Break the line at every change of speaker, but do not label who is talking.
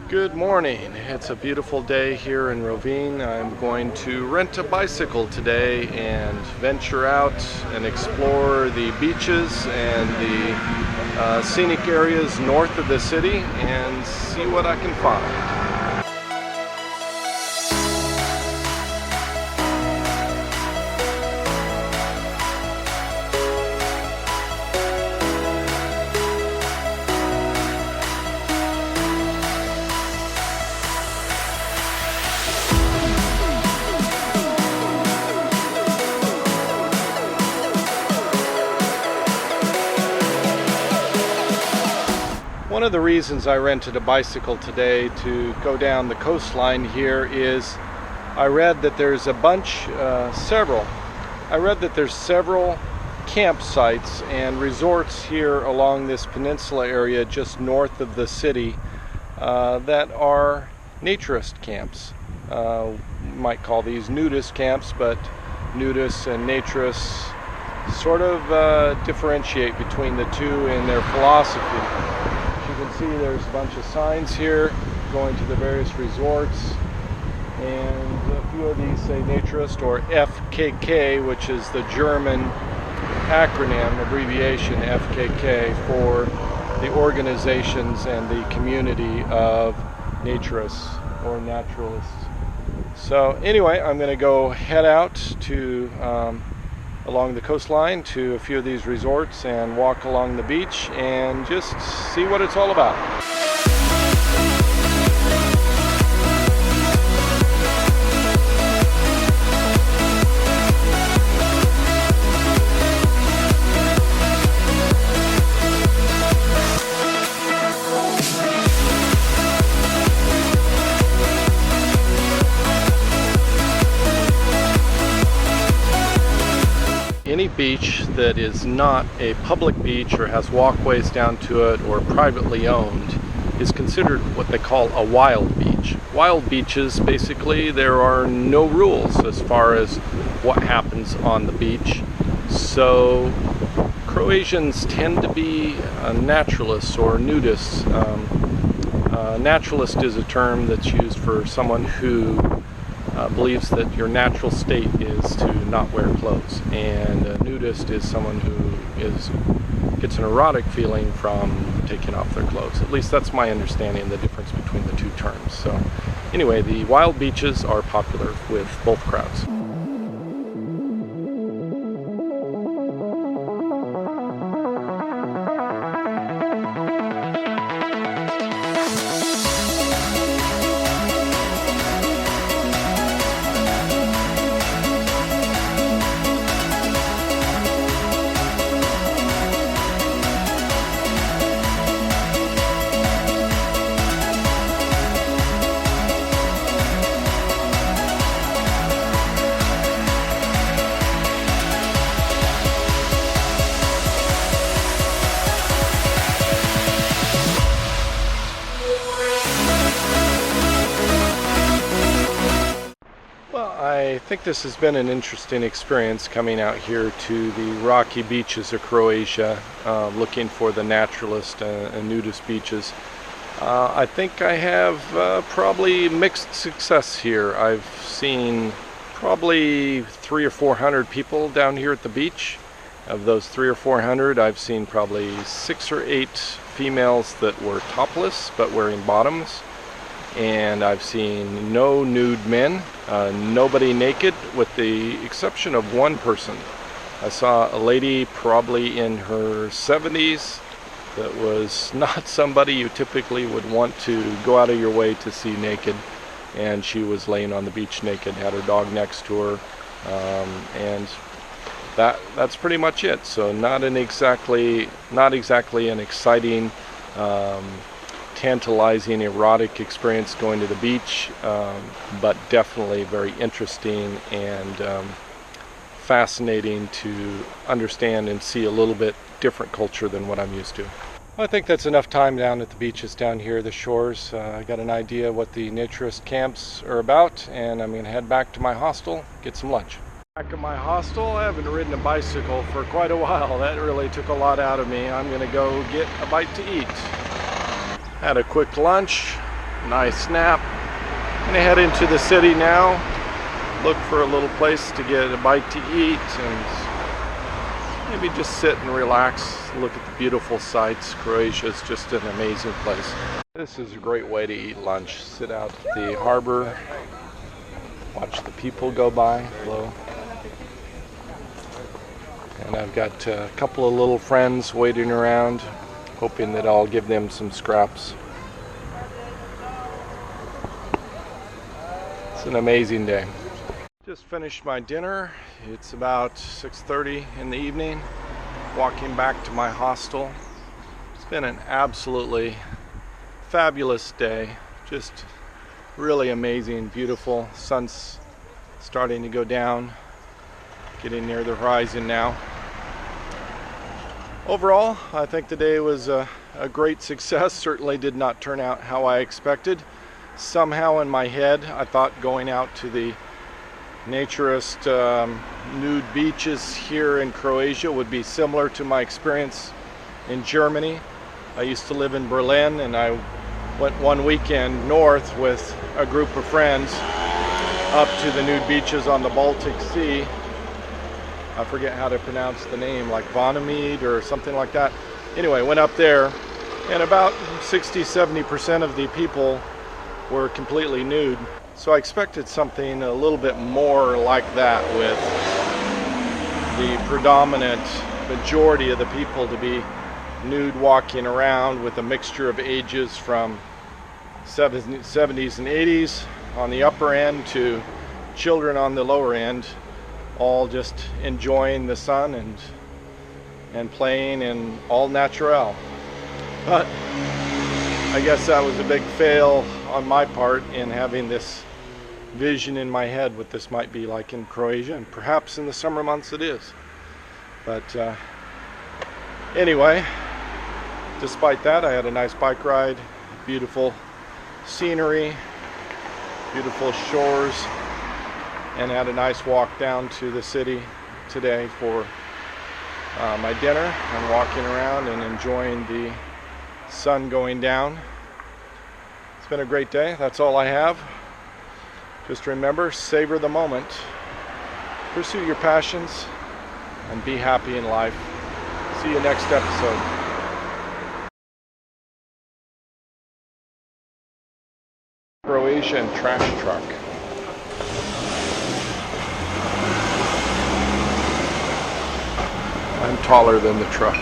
Good morning. It's a beautiful day here in Rovinj. I'm going to rent a bicycle today and venture out and explore the beaches and the scenic areas north of the city and see what I can find. One of the reasons I rented a bicycle today to go down the coastline here is I read that there's several campsites and resorts here along this peninsula area just north of the city that are naturist camps. You might call these nudist camps, but nudists and naturists sort of differentiate between the two in their philosophy. You can see there's a bunch of signs here going to the various resorts, and a few of these say naturist or FKK, which is the German acronym abbreviation FKK for the organizations and the community of naturists or naturalists. So anyway, I'm going to go head out to along the coastline to a few of these resorts and walk along the beach and just see what it's all about. Any beach that is not a public beach or has walkways down to it or privately owned is considered what they call a wild beach. Wild beaches, basically, there are no rules as far as what happens on the beach. So Croatians tend to be naturalists or nudists. Naturalist is a term that's used for someone who believes that your natural state is to not wear clothes, and a nudist is someone who gets an erotic feeling from taking off their clothes. At least that's my understanding of the difference between the two terms. So anyway, the wild beaches are popular with both crowds. I think this has been an interesting experience coming out here to the rocky beaches of Croatia, looking for the naturalist and nudist beaches. I think I have probably mixed success here. I've seen probably 300 or 400 people down here at the beach. Of those 300 or 400, I've seen probably 6 or 8 females that were topless but wearing bottoms. And I've seen no nude men, nobody naked, with the exception of one person. I saw a lady probably in her 70s that was not somebody you typically would want to go out of your way to see naked, and she was laying on the beach naked, had her dog next to her, and that's pretty much it. So not exactly an exciting tantalizing, erotic experience going to the beach, but definitely very interesting and fascinating to understand and see a little bit different culture than what I'm used to. I think that's enough time down at the beaches down here, the shores. I got an idea what the naturist camps are about, and I'm going to head back to my hostel, get some lunch. Back at my hostel, I haven't ridden a bicycle for quite a while. That really took a lot out of me. I'm going to go get a bite to eat. Had a quick lunch, Nice nap. Gonna head into the city now. Look for a little place to get a bite to eat and maybe just sit and relax. Look at the beautiful sights. Croatia is just an amazing place. This is a great way to eat lunch. Sit out at the harbor, watch the people go by. Hello. And I've got a couple of little friends waiting around, hoping that I'll give them some scraps. It's an amazing day. Just finished my dinner. It's about 6:30 in the evening. Walking back to my hostel. It's been an absolutely fabulous day. Just really amazing, beautiful. Sun's starting to go down. Getting near the horizon now. Overall, I think the day was a great success. Certainly did not turn out how I expected. Somehow in my head, I thought going out to the naturist nude beaches here in Croatia would be similar to my experience in Germany. I used to live in Berlin, and I went one weekend north with a group of friends up to the nude beaches on the Baltic Sea. I forget how to pronounce the name, like Vonomede or something like that. Anyway, went up there, and about 60-70% of the people were completely nude. So I expected something a little bit more like that, with the predominant majority of the people to be nude, walking around with a mixture of ages from 70s and 80s on the upper end to children on the lower end, all just enjoying the sun and playing in all natural. But I guess that was a big fail on my part in having this vision in my head what this might be like in Croatia, and perhaps in the summer months it is. But anyway, despite that, I had a nice bike ride, beautiful scenery, beautiful shores, and had a nice walk down to the city today for my dinner. I'm walking around and enjoying the sun going down. It's been a great day. That's all I have. Just remember, savor the moment, pursue your passions, and be happy in life. See you next episode. Croatian trash truck. I'm taller than the truck.